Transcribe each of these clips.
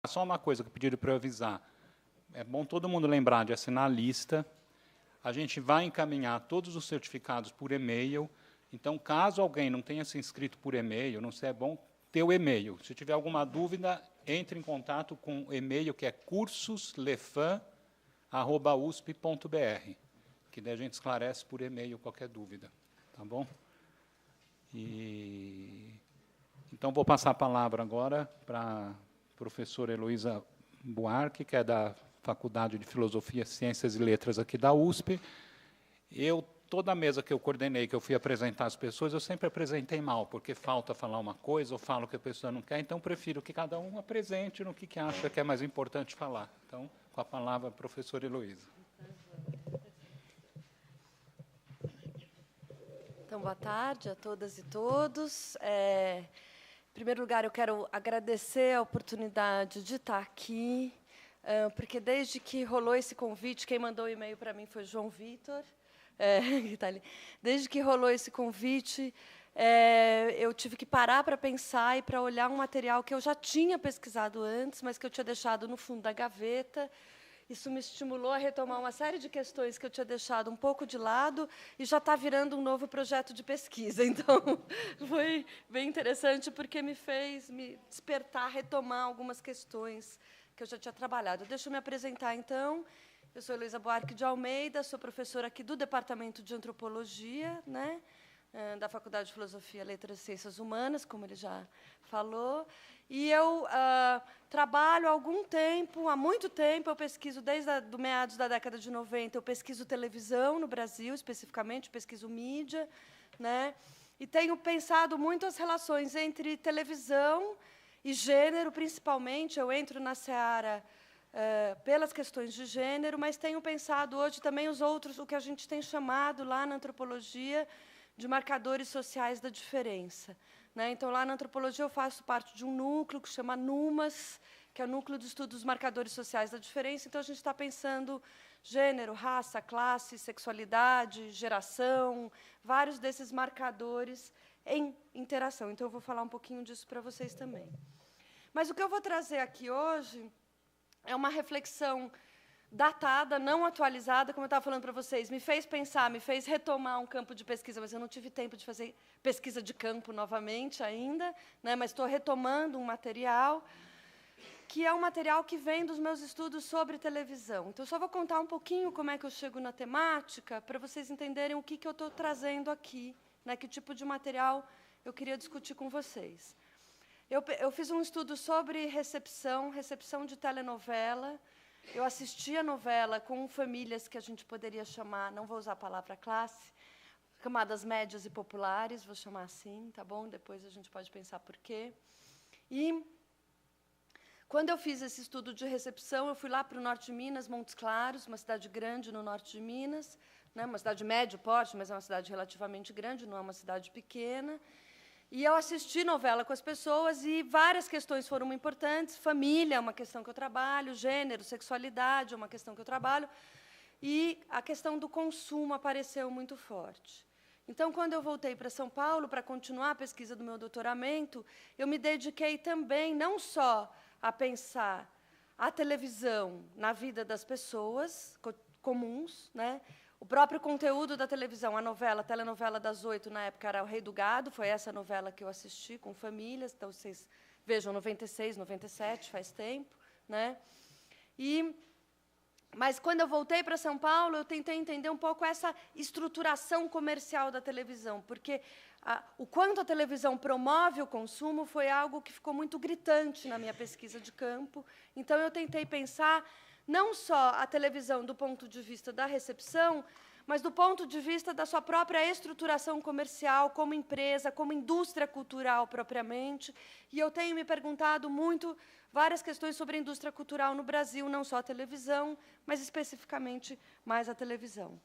Só uma coisa que pediram para eu avisar. É bom todo mundo lembrar de assinar a lista. A gente vai encaminhar todos os certificados por e-mail. Então, caso alguém não tenha se inscrito por e-mail, não sei, é bom ter o e-mail. Se tiver alguma dúvida, entre em contato com o e-mail, que é cursoslefan@usp.br, que daí a gente esclarece por e-mail qualquer dúvida. Tá bom? Então, vou passar a palavra agora para a professora Heloísa Buarque, que é da Faculdade de Filosofia, Ciências e Letras aqui da USP. Toda a mesa que eu coordenei, que eu fui apresentar as pessoas, eu sempre apresentei mal, porque falta falar uma coisa, ou falo que a pessoa não quer, então prefiro que cada um apresente no que acha que é mais importante falar. Então, com a palavra, a professora Heloísa. Então, boa tarde a todas e todos. Em primeiro lugar, eu quero agradecer a oportunidade de estar aqui, porque desde que rolou esse convite, quem mandou o e-mail para mim foi João Vitor, que está ali. Desde que rolou esse convite, eu tive que parar para pensar e para olhar um material que eu já tinha pesquisado antes, mas que eu tinha deixado no fundo da gaveta. Isso me estimulou a retomar uma série de questões que eu tinha deixado um pouco de lado e já está virando um novo projeto de pesquisa. Então, foi bem interessante, porque me fez me despertar, retomar algumas questões que eu já tinha trabalhado. Deixa eu me apresentar, então. Eu sou Heloísa Buarque de Almeida, sou professora aqui do Departamento de Antropologia, né, da Faculdade de Filosofia, Letras e Ciências Humanas, como ele já falou. E eu trabalho há algum tempo, há muito tempo, eu pesquiso desde do meados da década de 90, eu pesquiso televisão no Brasil, especificamente, pesquiso mídia, né, e tenho pensado muito as relações entre televisão e gênero, principalmente. Eu entro na seara pelas questões de gênero, mas tenho pensado hoje também o que a gente tem chamado lá na antropologia de marcadores sociais da diferença. Né? Então, lá na antropologia, eu faço parte de um núcleo que se chama NUMAS, que é o Núcleo de Estudos dos Marcadores Sociais da Diferença. Então, a gente está pensando gênero, raça, classe, sexualidade, geração, vários desses marcadores em interação. Então, eu vou falar um pouquinho disso para vocês também. Mas o que eu vou trazer aqui hoje é uma reflexão datada, não atualizada, como eu estava falando para vocês. Me fez pensar, me fez retomar um campo de pesquisa, mas eu não tive tempo de fazer pesquisa de campo novamente ainda, né, mas estou retomando um material, que é um material que vem dos meus estudos sobre televisão. Então, eu só vou contar um pouquinho como é que eu chego na temática, para vocês entenderem o que eu estou trazendo aqui, né, que tipo de material eu queria discutir com vocês. Eu fiz um estudo sobre recepção de telenovela. Eu assisti a novela com famílias que a gente poderia chamar, não vou usar a palavra classe, camadas médias e populares, vou chamar assim, tá bom? Depois a gente pode pensar por quê. E, quando eu fiz esse estudo de recepção, eu fui lá para o norte de Minas, Montes Claros, uma cidade grande no norte de Minas, né, uma cidade de médio porte, mas é uma cidade relativamente grande, não é uma cidade pequena. E eu assisti novela com as pessoas e várias questões foram importantes. Família é uma questão que eu trabalho, gênero, sexualidade é uma questão que eu trabalho, e a questão do consumo apareceu muito forte. Então, quando eu voltei para São Paulo para continuar a pesquisa do meu doutoramento, eu me dediquei também não só a pensar a televisão na vida das pessoas comuns, né? O próprio conteúdo da televisão, a telenovela das 8, na época, era O Rei do Gado, foi essa novela que eu assisti com famílias, então vocês vejam, 96, 97, faz tempo. Né? Mas, quando eu voltei para São Paulo, eu tentei entender um pouco essa estruturação comercial da televisão, porque o quanto a televisão promove o consumo foi algo que ficou muito gritante na minha pesquisa de campo. Então, eu tentei pensar não só a televisão do ponto de vista da recepção, mas do ponto de vista da sua própria estruturação comercial, como empresa, como indústria cultural propriamente. E eu tenho me perguntado muito várias questões sobre a indústria cultural no Brasil, não só a televisão, mas especificamente mais a televisão.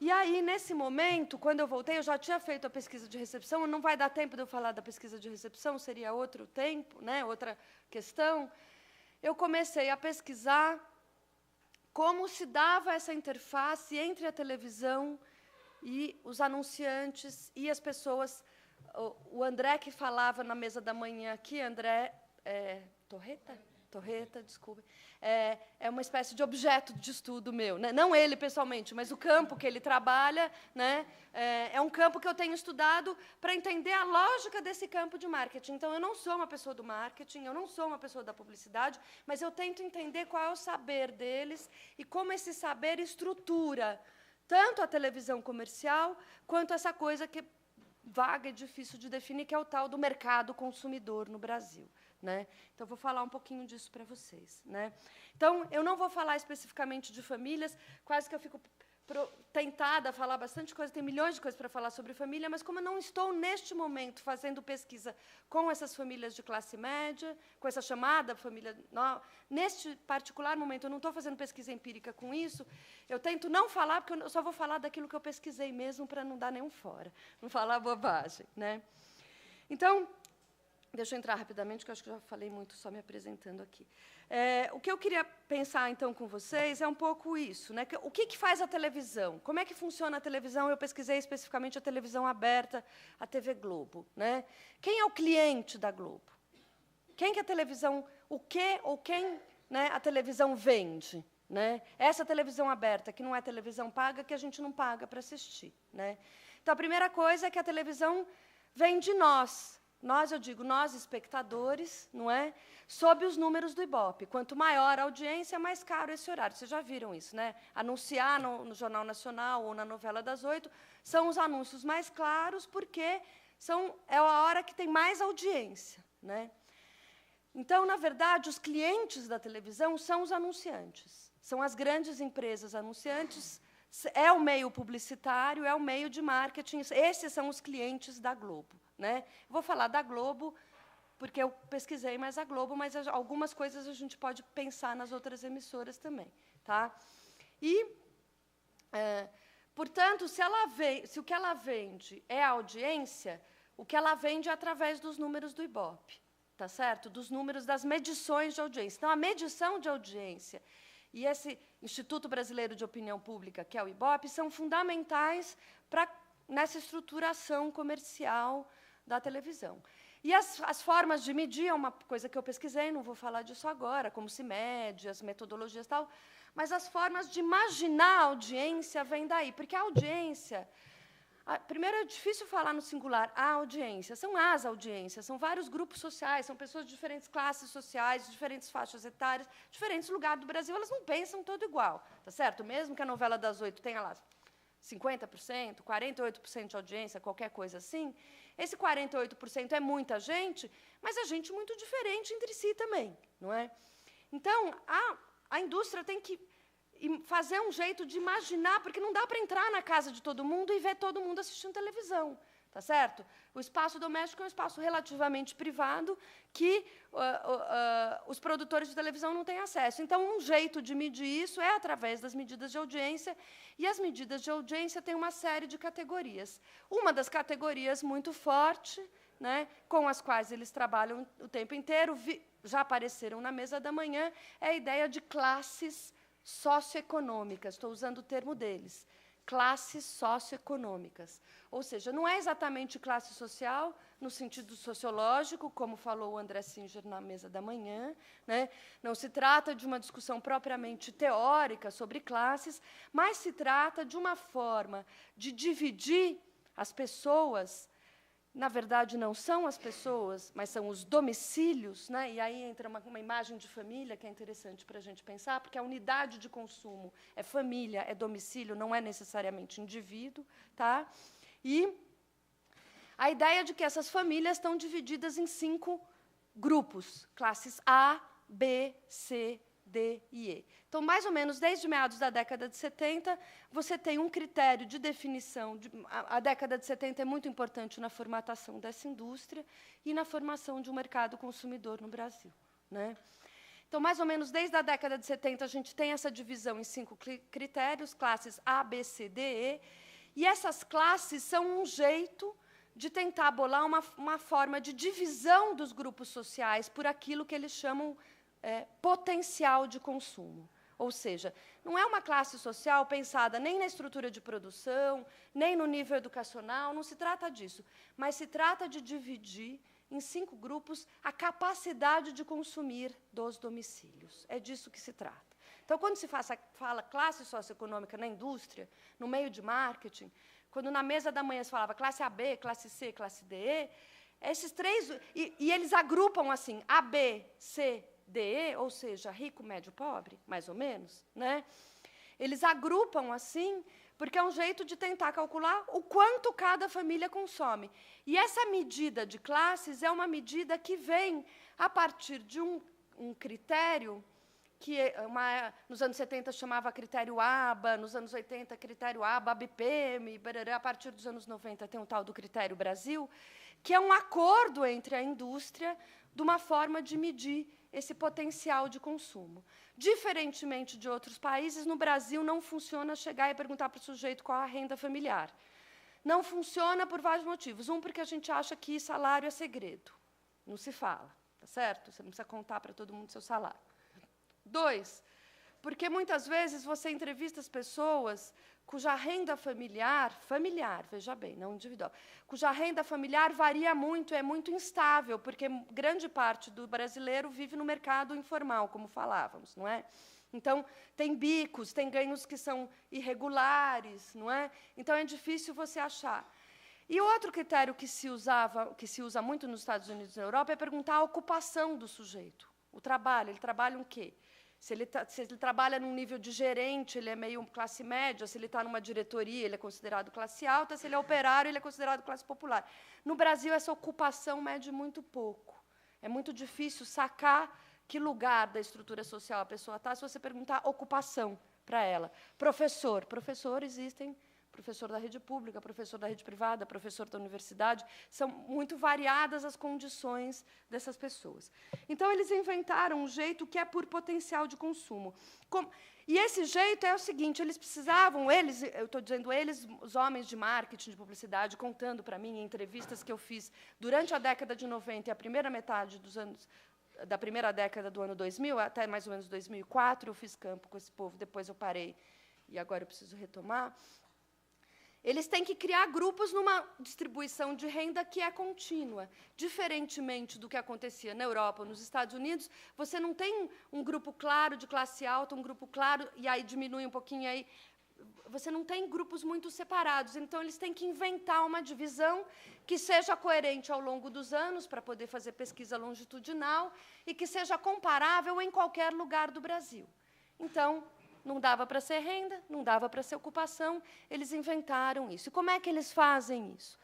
E aí, nesse momento, quando eu voltei, eu já tinha feito a pesquisa de recepção, não vai dar tempo de eu falar da pesquisa de recepção, seria outro tempo, né, outra questão. Eu comecei a pesquisar como se dava essa interface entre a televisão e os anunciantes e as pessoas. O André, que falava na mesa da manhã aqui, André Torreta? Torreta, desculpe, é uma espécie de objeto de estudo meu, né? Não ele pessoalmente, mas o campo que ele trabalha, né? É um campo que eu tenho estudado para entender a lógica desse campo de marketing. Então, eu não sou uma pessoa do marketing, eu não sou uma pessoa da publicidade, mas eu tento entender qual é o saber deles e como esse saber estrutura tanto a televisão comercial quanto essa coisa que vaga e difícil de definir, que é o tal do mercado consumidor no Brasil, né? Então, vou falar um pouquinho disso para vocês, né? Então, eu não vou falar especificamente de famílias, quase que eu fico tentada a falar bastante coisa, tem milhões de coisas para falar sobre família, mas como eu não estou, neste momento, fazendo pesquisa com essas famílias de classe média, com essa chamada família... Neste particular momento, eu não estou fazendo pesquisa empírica com isso, eu tento não falar, porque eu só vou falar daquilo que eu pesquisei mesmo, para não dar nenhum fora, não falar bobagem, né? Então, deixa eu entrar rapidamente, que eu acho que eu já falei muito só me apresentando aqui. O que eu queria pensar, então, com vocês é um pouco isso, né? O que faz a televisão? Como é que funciona a televisão? Eu pesquisei especificamente a televisão aberta, a TV Globo, né? Quem é o cliente da Globo? Quem que a televisão... O que ou quem, né, a televisão vende? Né? Essa televisão aberta, que não é televisão paga, que a gente não paga para assistir, né? Então, a primeira coisa é que a televisão vem de nós. Nós, eu digo, nós espectadores, não é? Sob os números do Ibope. Quanto maior a audiência, mais caro esse horário. Vocês já viram isso, né? Anunciar no Jornal Nacional ou na novela das 8 são os anúncios mais claros, porque é a hora que tem mais audiência, né? Então, na verdade, os clientes da televisão são os anunciantes. São as grandes empresas anunciantes, é o meio publicitário, é o meio de marketing. Esses são os clientes da Globo, né? Vou falar da Globo, porque eu pesquisei mais a Globo, mas algumas coisas a gente pode pensar nas outras emissoras também, tá? E, portanto, se o que ela vende é a audiência, o que ela vende é através dos números do Ibope, tá certo? Dos números das medições de audiência. Então, a medição de audiência e esse Instituto Brasileiro de Opinião Pública, que é o Ibope, são fundamentais nessa estruturação comercial da televisão. E as formas de medir é uma coisa que eu pesquisei, não vou falar disso agora, como se mede, as metodologias e tal, mas as formas de imaginar a audiência vêm daí, porque a audiência... Primeiro, é difícil falar no singular, a audiência. São as audiências, são vários grupos sociais, são pessoas de diferentes classes sociais, de diferentes faixas etárias, diferentes lugares do Brasil, elas não pensam todo igual, tá certo? Mesmo que a novela das 8 tenha lá 50%, 48% de audiência, qualquer coisa assim, esse 48% é muita gente, mas é gente muito diferente entre si também, não é? Então, a indústria tem que fazer um jeito de imaginar, porque não dá para entrar na casa de todo mundo e ver todo mundo assistindo televisão, tá certo? O espaço doméstico é um espaço relativamente privado que os produtores de televisão não têm acesso. Então, um jeito de medir isso é através das medidas de audiência, e as medidas de audiência têm uma série de categorias. Uma das categorias muito forte, né, com as quais eles trabalham o tempo inteiro, já apareceram na mesa da manhã, é a ideia de classes socioeconômicas, estou usando o termo deles, classes socioeconômicas. Ou seja, não é exatamente classe social, no sentido sociológico, como falou o André Singer na mesa da manhã, né? Não se trata de uma discussão propriamente teórica sobre classes, mas se trata de uma forma de dividir as pessoas. Na verdade, não são as pessoas, mas são os domicílios, né? E aí entra uma imagem de família que é interessante para a gente pensar, porque a unidade de consumo é família, é domicílio, não é necessariamente indivíduo, tá? E a ideia de que essas famílias estão divididas em 5 grupos, classes A, B, C, D e E. Então, mais ou menos, desde meados da década de 70, você tem um critério de definição. A década de 70 é muito importante na formatação dessa indústria e na formação de um mercado consumidor no Brasil, né? Então, mais ou menos, desde a década de 70, a gente tem essa divisão em 5 critérios, classes A, B, C, D, E, e essas classes são um jeito de tentar bolar uma forma de divisão dos grupos sociais por aquilo que eles chamam potencial de consumo. Ou seja, não é uma classe social pensada nem na estrutura de produção, nem no nível educacional, não se trata disso, mas se trata de dividir em 5 grupos, a capacidade de consumir dos domicílios. É disso que se trata. Então, quando se fala classe socioeconômica na indústria, no meio de marketing, quando na mesa da manhã se falava classe AB, classe C, classe D, esses 3... E eles agrupam assim, AB, C, D, ou seja, rico, médio, pobre, mais ou menos, né? Eles agrupam assim, porque é um jeito de tentar calcular o quanto cada família consome. E essa medida de classes é uma medida que vem a partir de um critério que nos anos 70 chamava critério ABA, nos anos 80 critério ABA, ABPM, barará, a partir dos anos 90 tem um tal do critério Brasil, que é um acordo entre a indústria de uma forma de medir esse potencial de consumo. Diferentemente de outros países, no Brasil não funciona chegar e perguntar para o sujeito qual a renda familiar. Não funciona por vários motivos. Um, porque a gente acha que salário é segredo. Não se fala, tá certo? Você não precisa contar para todo mundo seu salário. 2, porque muitas vezes você entrevista as pessoas cuja renda familiar, veja bem, não individual, cuja renda familiar varia muito, é muito instável, porque grande parte do brasileiro vive no mercado informal, como falávamos, não é? Então, tem bicos, tem ganhos que são irregulares, não é? Então, é difícil você achar. E outro critério que se usa muito nos Estados Unidos e na Europa é perguntar a ocupação do sujeito, o trabalho, ele trabalha em quê? Se ele trabalha num nível de gerente, ele é meio classe média. Se ele está numa diretoria, ele é considerado classe alta. Se ele é operário, ele é considerado classe popular. No Brasil, essa ocupação mede muito pouco. É muito difícil sacar que lugar da estrutura social a pessoa está se você perguntar ocupação para ela. Professor existem. Professor da rede pública, professor da rede privada, professor da universidade, são muito variadas as condições dessas pessoas. Então, eles inventaram um jeito que é por potencial de consumo. E esse jeito é o seguinte, eles precisavam, eu estou dizendo eles, os homens de marketing, de publicidade, contando para mim em entrevistas que eu fiz durante a década de 90 e a primeira metade da primeira década do ano 2000, até mais ou menos 2004, eu fiz campo com esse povo, depois eu parei, e agora eu preciso retomar. Eles têm que criar grupos numa distribuição de renda que é contínua. Diferentemente do que acontecia na Europa ou nos Estados Unidos, você não tem um grupo claro de classe alta, um grupo claro, e aí diminui um pouquinho, aí você não tem grupos muito separados. Então, eles têm que inventar uma divisão que seja coerente ao longo dos anos, para poder fazer pesquisa longitudinal, e que seja comparável em qualquer lugar do Brasil. Então, não dava para ser renda, não dava para ser ocupação, eles inventaram isso. E como é que eles fazem isso?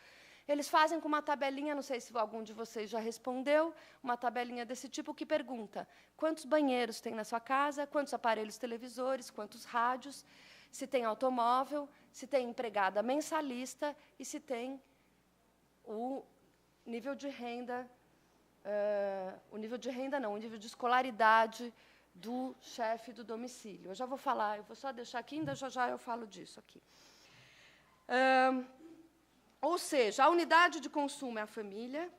Eles fazem com uma tabelinha, não sei se algum de vocês já respondeu, uma tabelinha desse tipo que pergunta quantos banheiros tem na sua casa, quantos aparelhos televisores, quantos rádios, se tem automóvel, se tem empregada mensalista e se tem o nível de renda, o nível de escolaridade do chefe do domicílio. Eu já vou falar, eu vou só deixar aqui, ainda já eu falo disso aqui. Ou seja, a unidade de consumo é a família.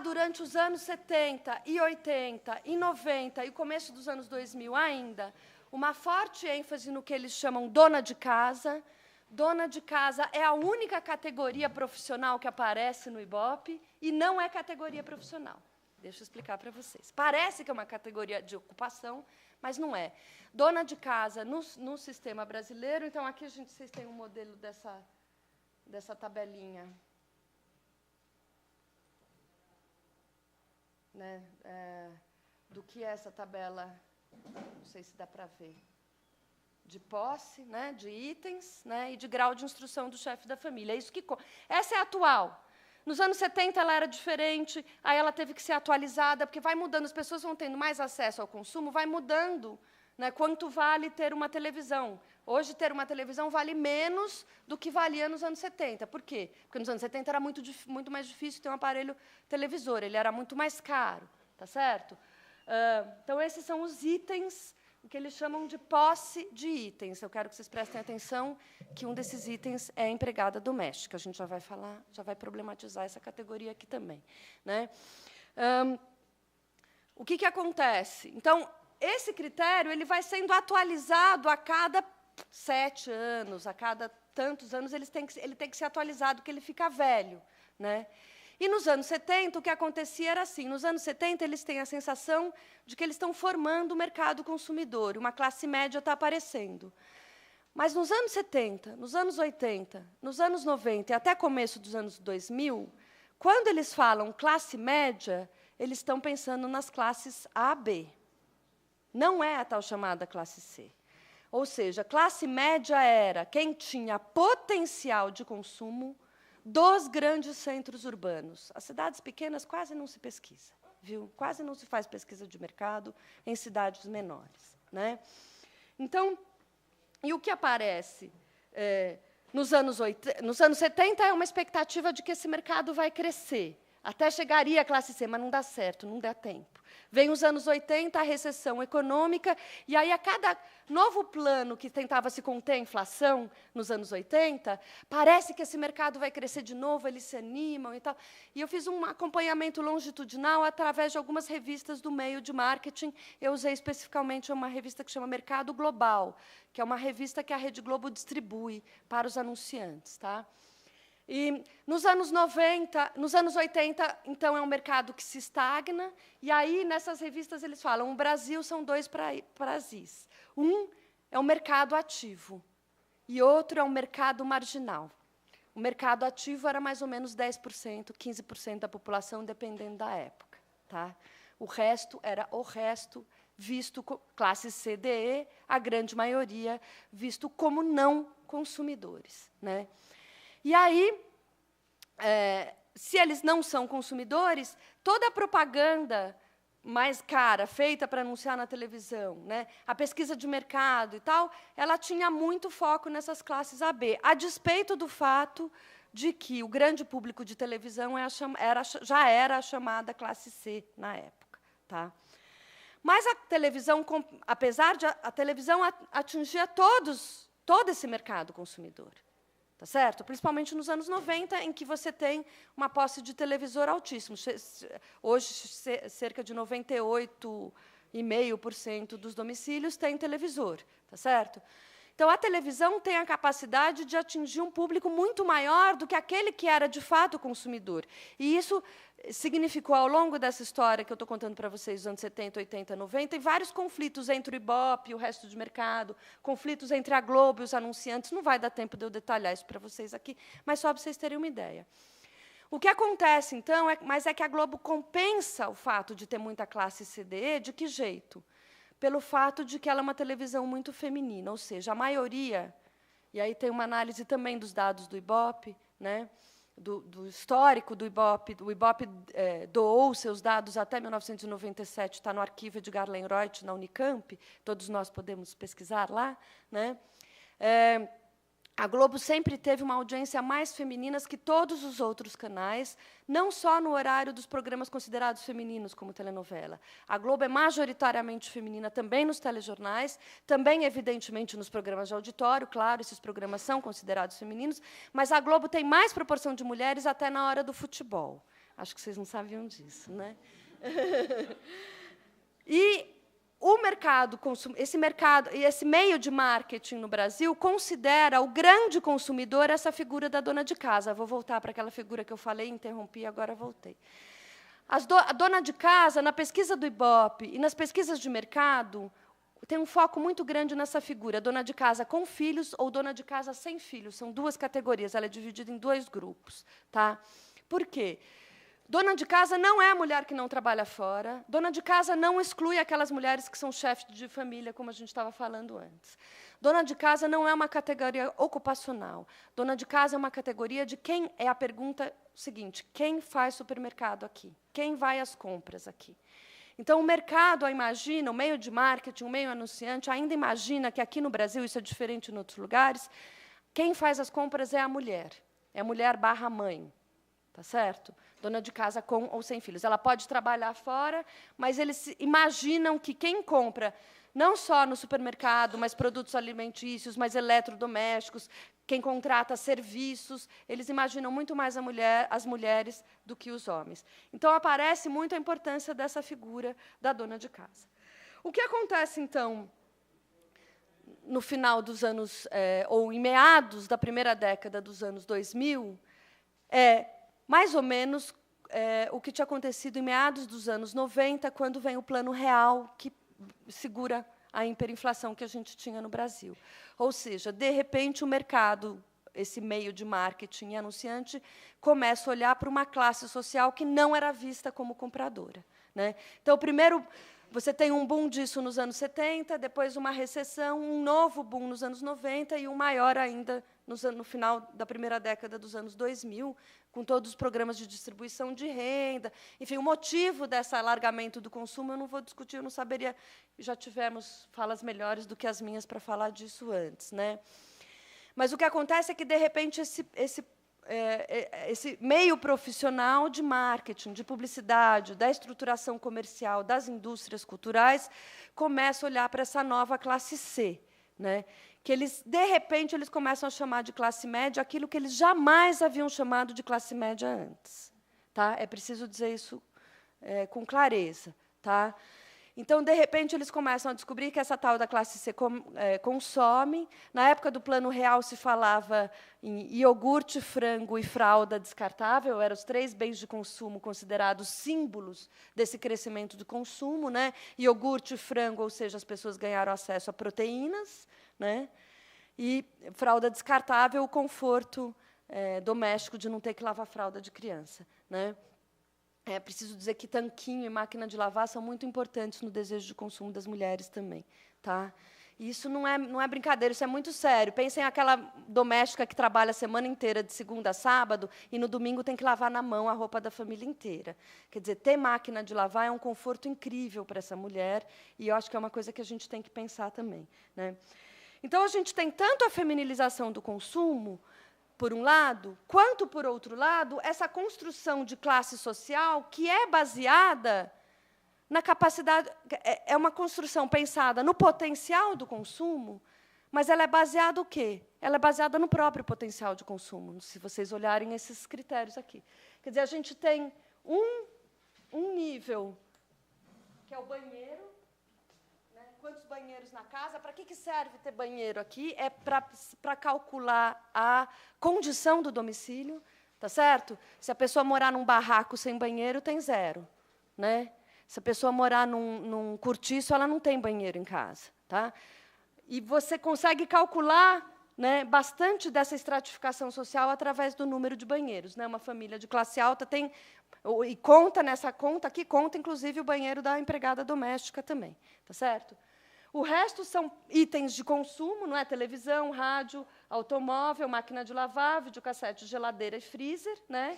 Durante os anos 70 e 80 e 90 e começo dos anos 2000 ainda, uma forte ênfase no que eles chamam dona de casa. Dona de casa é a única categoria profissional que aparece no Ibope e não é categoria profissional. Deixa eu explicar para vocês. Parece que é uma categoria de ocupação, mas não é. Dona de casa no sistema brasileiro, então aqui vocês têm um modelo dessa tabelinha. Né? Do que é essa tabela, não sei se dá para ver, de posse, né? De itens, né? E de grau de instrução do chefe da família. Essa é a atual. Nos anos 70 ela era diferente, aí ela teve que ser atualizada, porque vai mudando, as pessoas vão tendo mais acesso ao consumo, vai mudando, né, quanto vale ter uma televisão. Hoje, ter uma televisão vale menos do que valia nos anos 70. Por quê? Porque nos anos 70 era muito mais difícil ter um aparelho televisor, ele era muito mais caro, tá certo? Então, esses são os itens, o que eles chamam de posse de itens. Eu quero que vocês prestem atenção que um desses itens é a empregada doméstica. A gente já vai falar, já vai problematizar essa categoria aqui também, né? O que acontece? Então, esse critério ele vai sendo atualizado a cada 7 anos, a cada tantos anos ele tem que ser atualizado, porque ele fica velho, né? E nos anos 70, o que acontecia era assim, nos anos 70, eles têm a sensação de que eles estão formando o mercado consumidor, uma classe média está aparecendo. Mas nos anos 70, nos anos 80, nos anos 90 e até começo dos anos 2000, quando eles falam classe média, eles estão pensando nas classes A, B. Não é a tal chamada classe C. Ou seja, classe média era quem tinha potencial de consumo dos grandes centros urbanos. As cidades pequenas quase não se pesquisa, viu? Quase não se faz pesquisa de mercado em cidades menores, né? Então, e o que aparece nos anos 70 é uma expectativa de que esse mercado vai crescer. Até chegaria a classe C, mas não dá certo, não dá tempo. Vem os anos 80, a recessão econômica, e aí, a cada novo plano que tentava se conter a inflação, nos anos 80, parece que esse mercado vai crescer de novo, eles se animam e tal. E eu fiz um acompanhamento longitudinal através de algumas revistas do meio de marketing. Eu usei especificamente uma revista que chama Mercado Global, que é uma revista que a Rede Globo distribui para os anunciantes. Tá? E nos anos 80, então, é um mercado que se estagna, e aí, nessas revistas, eles falam, o Brasil são dois Brasis. Um é o mercado ativo, e outro é o mercado marginal. O mercado ativo era mais ou menos 10%, 15% da população, dependendo da época. Tá? O resto era o resto, visto classe C, D, E, a grande maioria, visto como não consumidores. Né? E aí, se eles não são consumidores, toda a propaganda mais cara, feita para anunciar na televisão, né, a pesquisa de mercado e tal, ela tinha muito foco nessas classes AB, a despeito do fato de que o grande público de televisão já era a chamada classe C na época. Tá? Mas a televisão, apesar de a televisão atingir todo esse mercado consumidor. Tá certo? Principalmente nos anos 90, em que você tem uma posse de televisor altíssimo. Hoje, cerca de 98,5% dos domicílios têm televisor. Tá certo? Então, a televisão tem a capacidade de atingir um público muito maior do que aquele que era, de fato, consumidor. E isso significou, ao longo dessa história que eu estou contando para vocês, dos anos 70, 80, 90, vários conflitos entre o Ibope e o resto de mercado, conflitos entre a Globo e os anunciantes. Não vai dar tempo de eu detalhar isso para vocês aqui, mas só para vocês terem uma ideia. O que acontece, então, é que a Globo compensa o fato de ter muita classe CDE. De que jeito? Pelo fato de que ela é uma televisão muito feminina, ou seja, a maioria, e aí tem uma análise também dos dados do Ibope, né, do histórico do Ibope. O Ibope doou seus dados até 1997, está no arquivo Edgar Lenroit, na Unicamp, todos nós podemos pesquisar lá. Né? A Globo sempre teve uma audiência mais feminina que todos os outros canais, não só no horário dos programas considerados femininos, como telenovela. A Globo é majoritariamente feminina também nos telejornais, também, evidentemente, nos programas de auditório. Claro, esses programas são considerados femininos, mas a Globo tem mais proporção de mulheres até na hora do futebol. Acho que vocês não sabiam disso, né? E o mercado, esse meio de marketing no Brasil considera o grande consumidor essa figura da dona de casa. Vou voltar para aquela figura que eu falei, interrompi, agora voltei. A dona de casa, na pesquisa do Ibope e nas pesquisas de mercado, tem um foco muito grande nessa figura, dona de casa com filhos ou dona de casa sem filhos. São duas categorias, ela é dividida em dois grupos. Tá? Por quê? Dona de casa não é a mulher que não trabalha fora. Dona de casa não exclui aquelas mulheres que são chefes de família, como a gente estava falando antes. Dona de casa não é uma categoria ocupacional. Dona de casa é uma categoria de quem é a pergunta seguinte: quem faz supermercado aqui? Quem vai às compras aqui? Então, o mercado imagina, o meio de marketing, o meio anunciante, ainda imagina que aqui no Brasil, isso é diferente em outros lugares, quem faz as compras é a mulher. É a mulher barra mãe. Tá certo? Dona de casa com ou sem filhos. Ela pode trabalhar fora, mas eles imaginam que quem compra, não só no supermercado, mas produtos alimentícios, mas eletrodomésticos, quem contrata serviços, eles imaginam muito mais as mulheres do que os homens. Então, aparece muito a importância dessa figura da dona de casa. O que acontece, então, no final dos anos, ou em meados da primeira década dos anos 2000, mais ou menos o que tinha acontecido em meados dos anos 90, quando vem o Plano Real, que segura a hiperinflação que a gente tinha no Brasil. Ou seja, de repente, o mercado, esse meio de marketing e anunciante, começa a olhar para uma classe social que não era vista como compradora, né? Então, primeiro, você tem um boom disso nos anos 70, depois uma recessão, um novo boom nos anos 90 e um maior ainda no final da primeira década dos anos 2000, com todos os programas de distribuição de renda. Enfim, o motivo desse alargamento do consumo eu não vou discutir, eu não saberia. Já tivemos falas melhores do que as minhas para falar disso antes, né? Mas o que acontece é que, de repente, esse meio profissional de marketing, de publicidade, da estruturação comercial, das indústrias culturais, começa a olhar para essa nova classe C, né? Que eles, de repente, eles começam a chamar de classe média aquilo que eles jamais haviam chamado de classe média antes. Tá? É preciso dizer isso com clareza. Tá? Então, de repente, eles começam a descobrir que essa tal da classe C consome. Na época do Plano Real, se falava em iogurte, frango e fralda descartável, eram os 3 bens de consumo considerados símbolos desse crescimento do consumo, né? Iogurte, frango, ou seja, as pessoas ganharam acesso a proteínas, né? E fralda descartável, o conforto doméstico de não ter que lavar fralda de criança, né? É preciso dizer que tanquinho e máquina de lavar são muito importantes no desejo de consumo das mulheres também. Tá? E isso não é brincadeira, isso é muito sério. Pensem aquela doméstica que trabalha a semana inteira, de segunda a sábado, e no domingo tem que lavar na mão a roupa da família inteira. Quer dizer, ter máquina de lavar é um conforto incrível para essa mulher, e eu acho que é uma coisa que a gente tem que pensar também, né? Então, a gente tem tanto a feminilização do consumo, por um lado, quanto, por outro lado, essa construção de classe social que é baseada na capacidade... É uma construção pensada no potencial do consumo, mas ela é baseada o quê? Ela é baseada no próprio potencial de consumo, se vocês olharem esses critérios aqui. Quer dizer, a gente tem um nível, que é o banheiro. Quantos banheiros na casa? Para que serve ter banheiro aqui? É para calcular a condição do domicílio, tá certo? Se a pessoa morar num barraco sem banheiro, tem 0, né? Se a pessoa morar num cortiço, ela não tem banheiro em casa, tá? E você consegue calcular, né, bastante dessa estratificação social através do número de banheiros, né? Uma família de classe alta tem, e conta nessa conta aqui, conta inclusive o banheiro da empregada doméstica também, tá certo? O resto são itens de consumo, não é? Televisão, rádio, automóvel, máquina de lavar, videocassete, geladeira e freezer, né?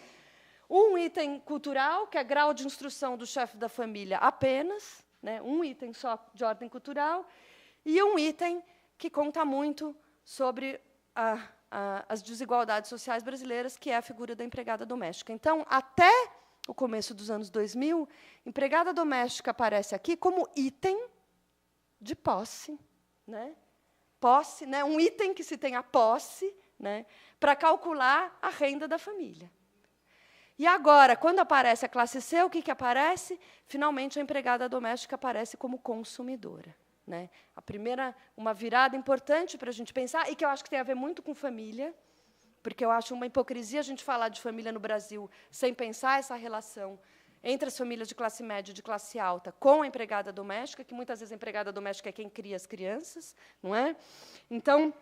Um item cultural, que é grau de instrução do chefe da família apenas, né? Um item só de ordem cultural, e um item que conta muito sobre as desigualdades sociais brasileiras, que é a figura da empregada doméstica. Então, até o começo dos anos 2000, empregada doméstica aparece aqui como item de posse, né? Posse, né? Um item que se tem a posse, né? Para calcular a renda da família. E agora, quando aparece a classe C, o que aparece? Finalmente, a empregada doméstica aparece como consumidora, né? A primeira, uma virada importante para a gente pensar, e que eu acho que tem a ver muito com família, porque eu acho uma hipocrisia a gente falar de família no Brasil sem pensar essa relação entre as famílias de classe média e de classe alta com a empregada doméstica, que muitas vezes a empregada doméstica é quem cria as crianças, não é? Então,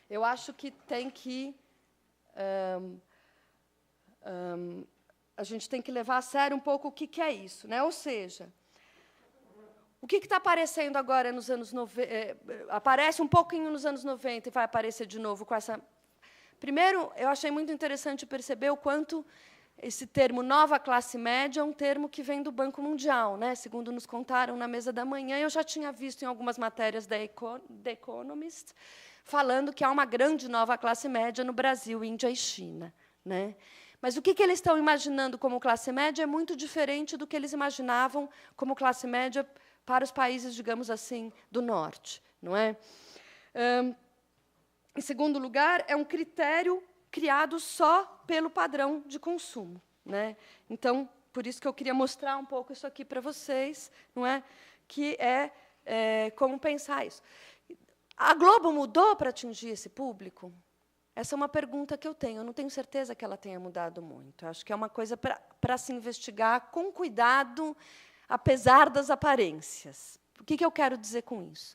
eu acho que tem que... a gente tem que levar a sério um pouco o que é isso, né? Ou seja, o que está aparecendo agora nos anos 90... aparece um pouquinho nos anos 90 e vai aparecer de novo com essa... Primeiro, eu achei muito interessante perceber o quanto esse termo nova classe média é um termo que vem do Banco Mundial, né? Segundo nos contaram na mesa da manhã, eu já tinha visto em algumas matérias da The Economist, falando que há uma grande nova classe média no Brasil, Índia e China, né? Mas o que eles estão imaginando como classe média é muito diferente do que eles imaginavam como classe média para os países, digamos assim, do norte, não é? Em segundo lugar, é um critério criado só pelo padrão de consumo, né? Então, por isso que eu queria mostrar um pouco isso aqui para vocês, não é? Que como pensar isso. A Globo mudou para atingir esse público? Essa é uma pergunta que eu tenho. Eu não tenho certeza que ela tenha mudado muito. Eu acho que é uma coisa para se investigar com cuidado, apesar das aparências. O que eu quero dizer com isso?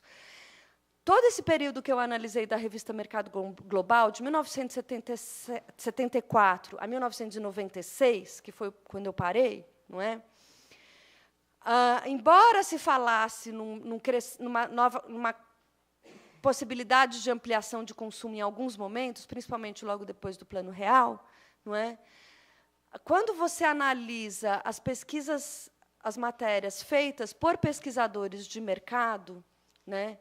Todo esse período que eu analisei da revista Mercado Global, de 1974 a 1996, que foi quando eu parei, não é? Embora se falasse numa possibilidade de ampliação de consumo em alguns momentos, principalmente logo depois do Plano Real, não é? Quando você analisa as pesquisas, as matérias feitas por pesquisadores de mercado, né,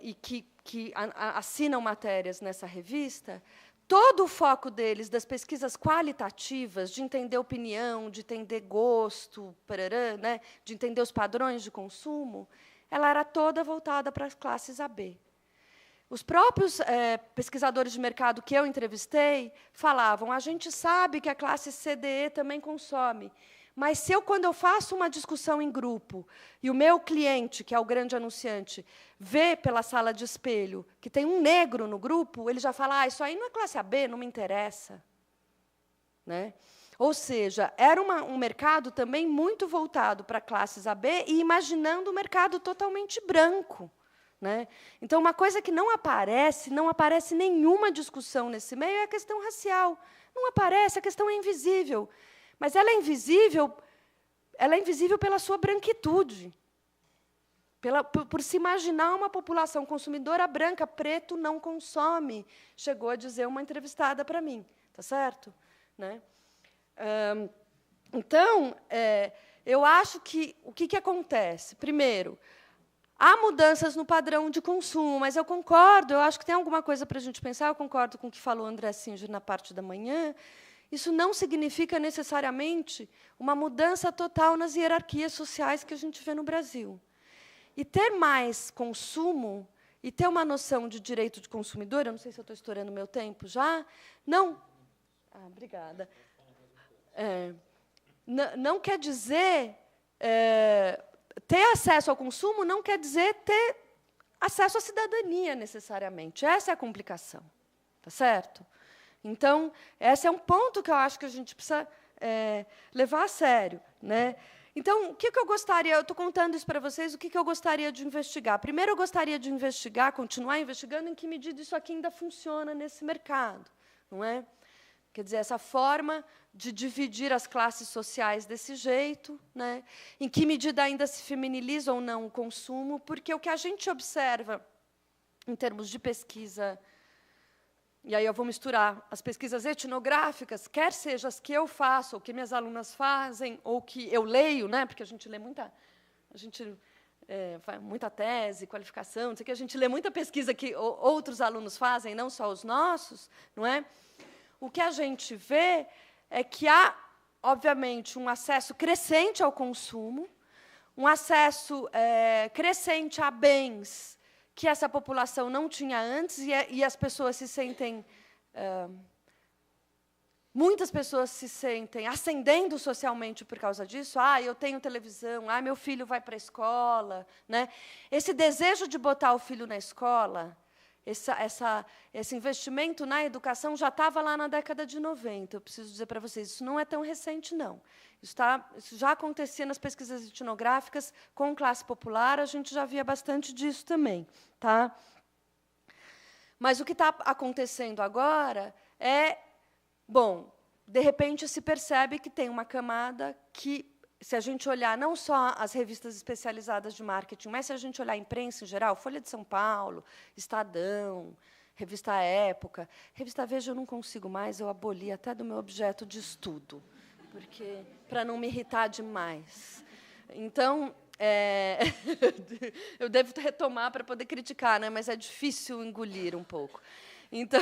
e que assinam matérias nessa revista, todo o foco deles, das pesquisas qualitativas, de entender opinião, de entender gosto, parará, né, de entender os padrões de consumo, ela era toda voltada para as classes AB. Os próprios pesquisadores de mercado que eu entrevistei falavam: a gente sabe que a classe CDE também consome, mas quando eu faço uma discussão em grupo e o meu cliente, que é o grande anunciante, vê pela sala de espelho que tem um negro no grupo, ele já fala: isso aí não é classe AB, não me interessa. Né? Ou seja, era um mercado também muito voltado para classes AB e imaginando um mercado totalmente branco. Né? Então, uma coisa que não aparece nenhuma discussão nesse meio, é a questão racial. Não aparece, a questão é invisível. Mas ela é invisível pela sua branquitude. Por se imaginar uma população consumidora branca, preto não consome, chegou a dizer uma entrevistada para mim. Tá certo? Né? Então, eu acho que o que acontece? Primeiro, há mudanças no padrão de consumo, mas eu concordo, eu acho que tem alguma coisa para a gente pensar, eu concordo com o que falou André Singer na parte da manhã. Isso não significa necessariamente uma mudança total nas hierarquias sociais que a gente vê no Brasil. E ter mais consumo e ter uma noção de direito de consumidor, eu não sei se eu estou estourando meu tempo já, não. Obrigada. Não quer dizer ter acesso ao consumo, não quer dizer ter acesso à cidadania necessariamente. Essa é a complicação, tá certo? Então, esse é um ponto que eu acho que a gente precisa levar a sério, né? Então, o que eu gostaria... Eu estou contando isso para vocês, o que eu gostaria de investigar. Primeiro, eu gostaria de investigar, continuar investigando em que medida isso aqui ainda funciona nesse mercado. Não é? Quer dizer, essa forma de dividir as classes sociais desse jeito, né? Em que medida ainda se feminiliza ou não o consumo, porque o que a gente observa, em termos de pesquisa... E aí eu vou misturar as pesquisas etnográficas, quer seja as que eu faço, ou que minhas alunas fazem, ou que eu leio, né, porque a gente lê muita... faz muita tese, qualificação, não sei o que, a gente lê muita pesquisa que outros alunos fazem, não só os nossos, não é? O que a gente vê é que há, obviamente, um acesso crescente ao consumo, um acesso crescente a bens que essa população não tinha antes, e as pessoas se sentem... muitas pessoas se sentem ascendendo socialmente por causa disso. Eu tenho televisão, meu filho vai para a escola. Né? Esse desejo de botar o filho na escola, esse investimento na educação já estava lá na década de 90. Eu preciso dizer para vocês, isso não é tão recente, não. Isso já acontecia nas pesquisas etnográficas com classe popular, a gente já via bastante disso também. Tá? Mas o que está acontecendo agora é... Bom, de repente, se percebe que tem uma camada que, se a gente olhar não só as revistas especializadas de marketing, mas se a gente olhar a imprensa em geral, Folha de São Paulo, Estadão, Revista Época, Revista Veja eu não consigo mais, eu aboli até do meu objeto de estudo, porque para não me irritar demais. Então, eu devo retomar para poder criticar, né? Mas é difícil engolir um pouco. Então,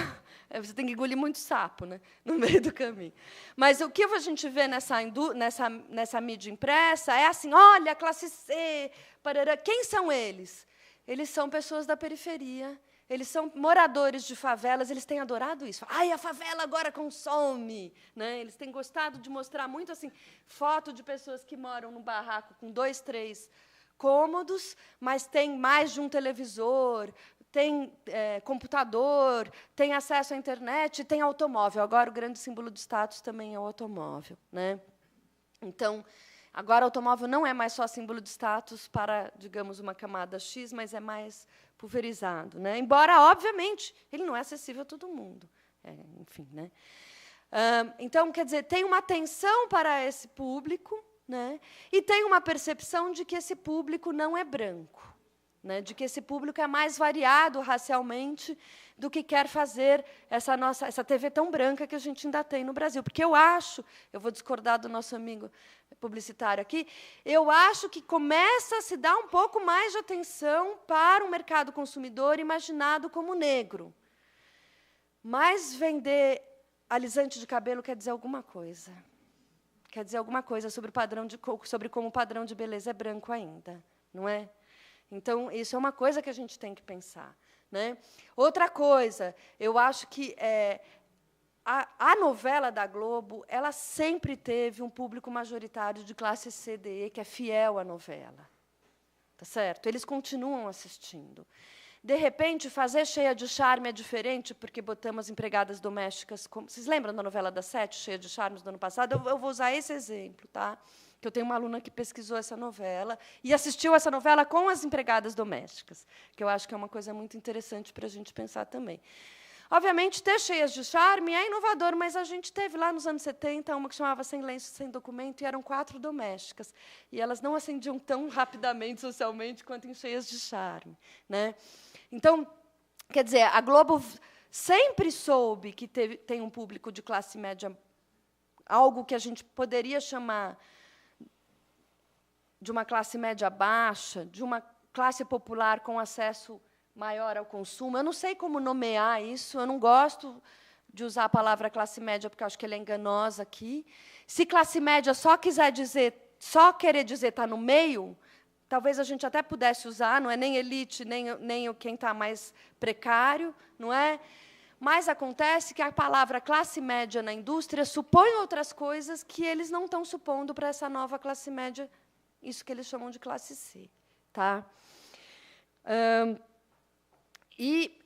você tem que engolir muito sapo, né, no meio do caminho. Mas o que a gente vê nessa mídia impressa é assim, olha, a classe C, parará. Quem são eles? Eles são pessoas da periferia, eles são moradores de favelas, eles têm adorado isso. A favela agora consome. Né? Eles têm gostado de mostrar muito assim, foto de pessoas que moram num barraco com 2, 3 cômodos, mas tem mais de um televisor, tem computador, tem acesso à internet, tem automóvel. Agora, o grande símbolo de status também é o automóvel, né? Então, agora, o automóvel não é mais só símbolo de status para, digamos, uma camada X, mas é mais pulverizado, né? Embora, obviamente, ele não é acessível a todo mundo. Enfim, né? Então, quer dizer, tem uma atenção para esse público, né? E tem uma percepção de que esse público não é branco, né? De que esse público é mais variado racialmente do que quer fazer essa TV tão branca que a gente ainda tem no Brasil. Porque eu vou discordar do nosso amigo publicitário aqui, eu acho que começa a se dar um pouco mais de atenção para o mercado consumidor imaginado como negro. Mas vender alisante de cabelo quer dizer alguma coisa. Quer dizer alguma coisa sobre como o padrão de beleza é branco ainda, não é? Então, isso é uma coisa que a gente tem que pensar, né? Outra coisa, eu acho que a novela da Globo, ela sempre teve um público majoritário de classe C, D, E, que é fiel à novela. Tá certo? Eles continuam assistindo. De repente, fazer Cheia de Charme é diferente, porque botamos empregadas domésticas. Vocês lembram da novela das 7, Cheia de Charmes, do ano passado? Eu vou usar esse exemplo, tá? Que eu tenho uma aluna que pesquisou essa novela e assistiu essa novela com as empregadas domésticas, que eu acho que é uma coisa muito interessante para a gente pensar também. Obviamente, ter Cheias de Charme é inovador, mas a gente teve lá nos anos 70 uma que chamava Sem Lenço, Sem Documento, e eram 4 domésticas. E elas não ascendiam tão rapidamente socialmente quanto em Cheias de Charme, né? Então, quer dizer, a Globo sempre soube que tem um público de classe média, algo que a gente poderia chamar de uma classe média baixa, de uma classe popular com acesso maior ao consumo. Eu não sei como nomear isso, eu não gosto de usar a palavra classe média, porque eu acho que ela é enganosa aqui. Se classe média só querer dizer está no meio, talvez a gente até pudesse usar, não é nem elite, nem quem está mais precário, não é? Mas acontece que a palavra classe média na indústria supõe outras coisas que eles não estão supondo para essa nova classe média, isso que eles chamam de classe C. Tá? E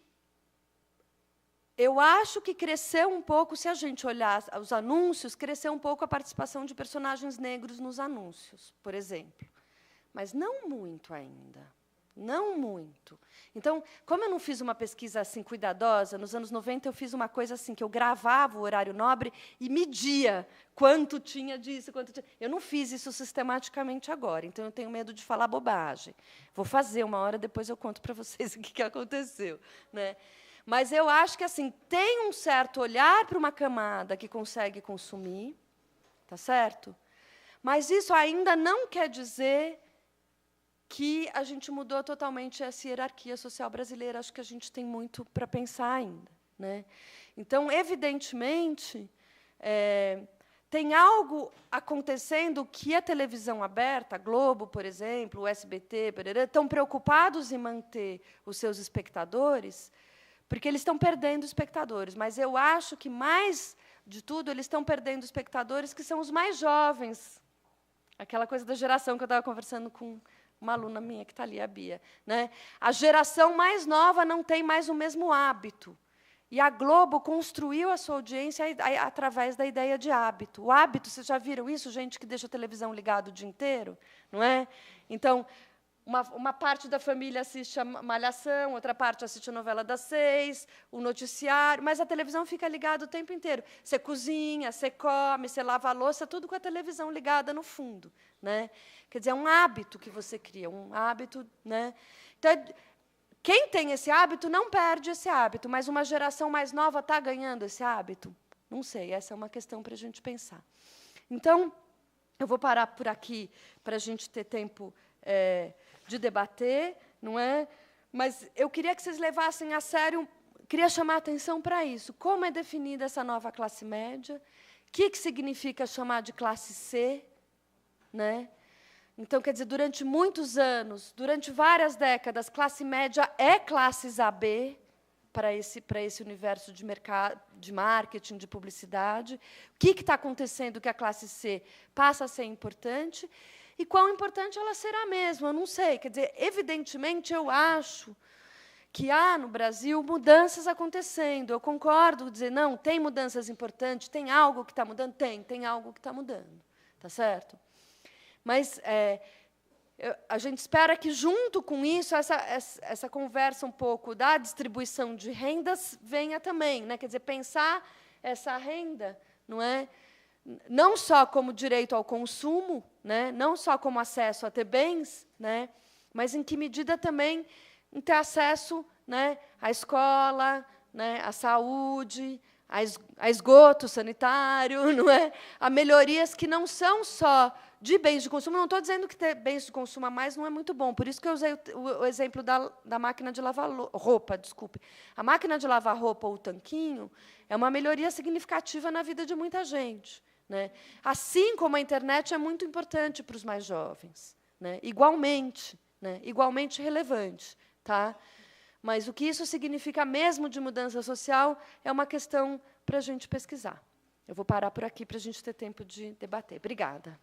eu acho que cresceu um pouco, se a gente olhar os anúncios, cresceu um pouco a participação de personagens negros nos anúncios, por exemplo. Mas não muito ainda. Não muito. Então, como eu não fiz uma pesquisa assim cuidadosa, nos anos 90 eu fiz uma coisa assim, que eu gravava o horário nobre e media quanto tinha disso, quanto tinha. Eu não fiz isso sistematicamente agora, então eu tenho medo de falar bobagem. Vou fazer uma hora, depois eu conto para vocês o que aconteceu, né? Mas eu acho que assim, tem um certo olhar para uma camada que consegue consumir, tá certo? Mas isso ainda não quer dizer que a gente mudou totalmente essa hierarquia social brasileira. Acho que a gente tem muito para pensar ainda, né? Então, evidentemente, tem algo acontecendo que a televisão aberta, a Globo, por exemplo, o SBT, estão preocupados em manter os seus espectadores, porque eles estão perdendo espectadores. Mas eu acho que, mais de tudo, eles estão perdendo espectadores que são os mais jovens. Aquela coisa da geração que eu estava conversando com uma aluna minha que está ali, a Bia, né? A geração mais nova não tem mais o mesmo hábito. E a Globo construiu a sua audiência através da ideia de hábito. O hábito, vocês já viram isso? Gente que deixa a televisão ligada o dia inteiro, não é? Então, uma parte da família assiste a Malhação, outra parte assiste a novela das 6, o noticiário, mas a televisão fica ligada o tempo inteiro. Você cozinha, você come, você lava a louça, tudo com a televisão ligada no fundo, né? Quer dizer, é um hábito que você cria, um hábito, né? Então, quem tem esse hábito não perde esse hábito, mas uma geração mais nova está ganhando esse hábito? Não sei, essa é uma questão para a gente pensar. Então, eu vou parar por aqui para a gente ter tempo de debater, não é? Mas eu queria que vocês levassem a sério, queria chamar a atenção para isso. Como é definida essa nova classe média? O que significa chamar de classe C? Né? Então, quer dizer, durante muitos anos, durante várias décadas, classe média é classes AB para esse universo de mercado, de marketing, de publicidade. O que está acontecendo que a classe C passa a ser importante? E quão importante ela será mesmo? Eu não sei. Quer dizer, evidentemente, eu acho que há no Brasil mudanças acontecendo. Eu concordo, dizer, não, tem mudanças importantes, tem algo que está mudando? Tem algo que está mudando. Tá certo? Mas a gente espera que, junto com isso, essa conversa um pouco da distribuição de rendas venha também. Né? Quer dizer, pensar essa renda não só como direito ao consumo, né? Não só como acesso a ter bens, né? Mas em que medida também em ter acesso, né, à escola, né, à saúde, a esgoto sanitário, não é? A melhorias que não são só de bens de consumo. Não estou dizendo que ter bens de consumo a mais não é muito bom. Por isso que eu usei o exemplo da máquina de lavar roupa. Desculpe. A máquina de lavar roupa ou o tanquinho é uma melhoria significativa na vida de muita gente. Né? Assim como a internet é muito importante para os mais jovens. Né? Igualmente relevante. Tá? Mas o que isso significa mesmo de mudança social é uma questão para a gente pesquisar. Eu vou parar por aqui para a gente ter tempo de debater. Obrigada.